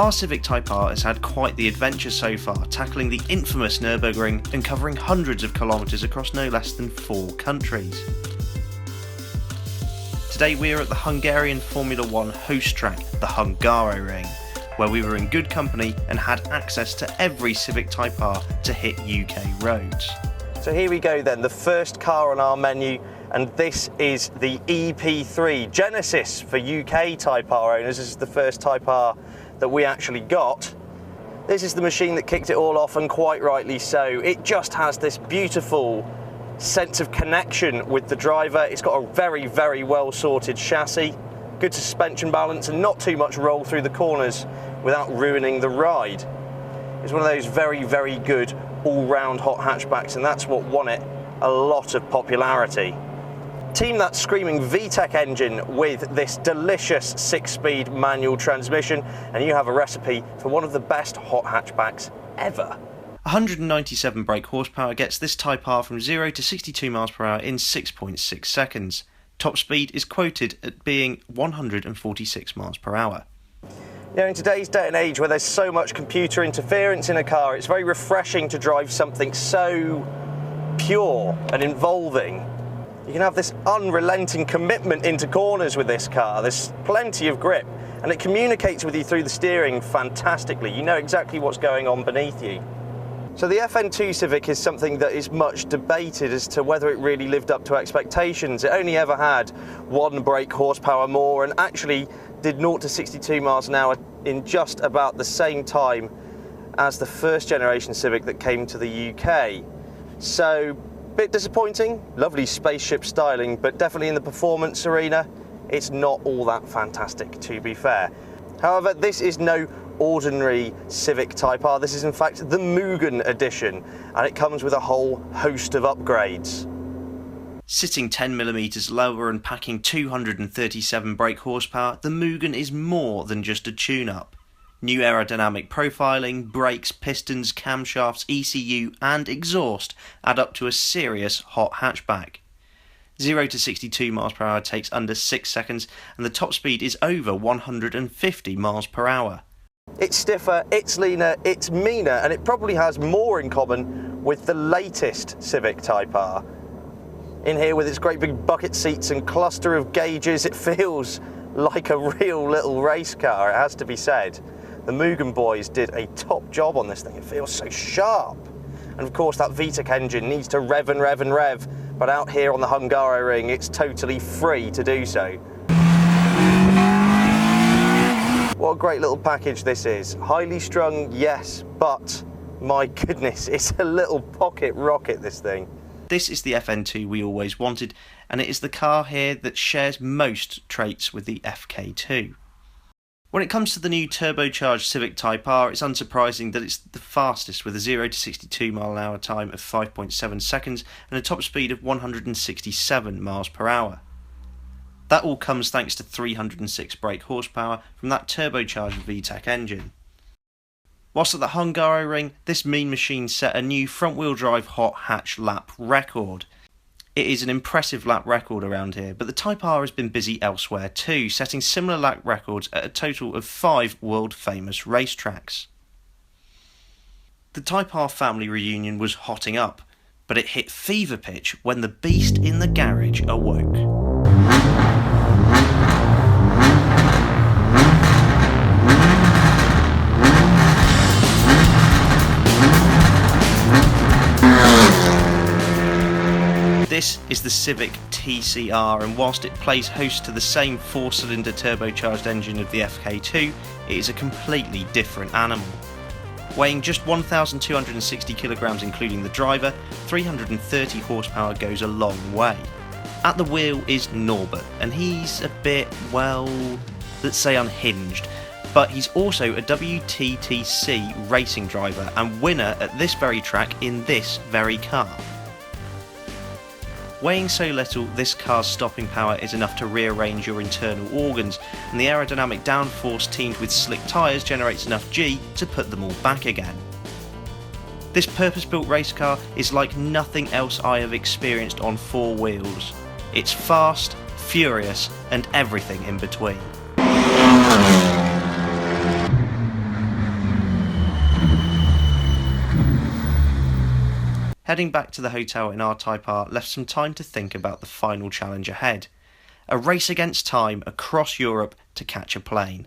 Our Civic Type R has had quite the adventure so far, tackling the infamous Nurburgring and covering hundreds of kilometres across no less than 4 countries. Today we are at the Hungarian Formula 1 host track, the Hungaroring, where we were in good company and had access to every Civic Type R to hit UK roads. So here we go then, the first car on our menu, and this is the EP3 Genesis for UK Type R owners. This is the first Type R that we actually got. This is the machine that kicked it all off, and quite rightly so. It just has this beautiful sense of connection with the driver. It's got a very, very well sorted chassis, good suspension balance, and not too much roll through the corners without ruining the ride. It's one of those very, very good all-round hot hatchbacks, and that's what won it a lot of popularity. Team that screaming VTEC engine with this delicious 6-speed manual transmission, and you have a recipe for one of the best hot hatchbacks ever. 197 brake horsepower gets this Type R from 0 to 62 miles per hour in 6.6 seconds. Top speed is quoted at being 146 miles per hour. You know, in today's day and age where there's so much computer interference in a car, it's very refreshing to drive something so pure and involving. You can have this unrelenting commitment into corners with this car. There's plenty of grip, and it communicates with you through the steering fantastically. You know exactly what's going on beneath you. So the FN2 Civic is something that is much debated as to whether it really lived up to expectations. It only ever had 1 brake horsepower more, and actually did 0 to 62 miles an hour in just about the same time as the first generation Civic that came to the UK. So, bit disappointing, lovely spaceship styling, but definitely in the performance arena, it's not all that fantastic, to be fair. However, this is no ordinary Civic Type R. This is in fact the Mugen Edition, and it comes with a whole host of upgrades. Sitting 10mm lower and packing 237 brake horsepower, the Mugen is more than just a tune-up. New aerodynamic profiling, brakes, pistons, camshafts, ECU and exhaust add up to a serious hot hatchback. 0 to 62 miles per hour takes under 6 seconds, and the top speed is over 150 miles per hour. It's stiffer, it's leaner, it's meaner, and it probably has more in common with the latest Civic Type R. In here with its great big bucket seats and cluster of gauges, it feels like a real little race car, it has to be said. The Mugen boys did a top job on this thing. It feels so sharp. And of course that VTEC engine needs to rev and rev and rev, but out here on the Hungaroring it's totally free to do so. What a great little package this is. Highly strung, yes, but my goodness, it's a little pocket rocket, this thing. This is the FN2 we always wanted, and it is the car here that shares most traits with the FK2. When it comes to the new turbocharged Civic Type R, it's unsurprising that it's the fastest, with a 0 to 62 mile an hour time of 5.7 seconds and a top speed of 167 miles per hour. That all comes thanks to 306 brake horsepower from that turbocharged VTEC engine. Whilst at the Hungaroring, this mean machine set a new front-wheel drive hot hatch lap record. It is an impressive lap record around here, but the Type R has been busy elsewhere too, setting similar lap records at a total of 5 world-famous racetracks. The Type R family reunion was hotting up, but it hit fever pitch when the beast in the garage awoke. This is the Civic TCR, and whilst it plays host to the same 4-cylinder turbocharged engine of the FK2, it is a completely different animal. Weighing just 1,260 kilograms including the driver, 330 horsepower goes a long way. At the wheel is Norbert, and he's a bit, well, let's say unhinged, but he's also a WTTC racing driver and winner at this very track in this very car. Weighing so little, this car's stopping power is enough to rearrange your internal organs, and the aerodynamic downforce teamed with slick tyres generates enough G to put them all back again. This purpose-built race car is like nothing else I have experienced on 4 wheels. It's fast, furious, and everything in between. heading back to the hotel in our Type R left some time to think about the final challenge ahead. A race against time across Europe to catch a plane.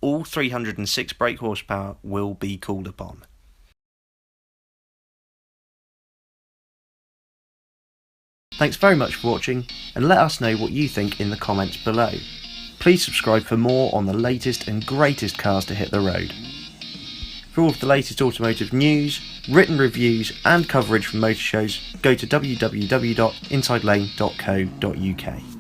All 306 brake horsepower will be called upon. Thanks very much for watching, and let us know what you think in the comments below. Please subscribe for more on the latest and greatest cars to hit the road. For all of the latest automotive news, written reviews and coverage from motor shows, go to www.insidelane.co.uk.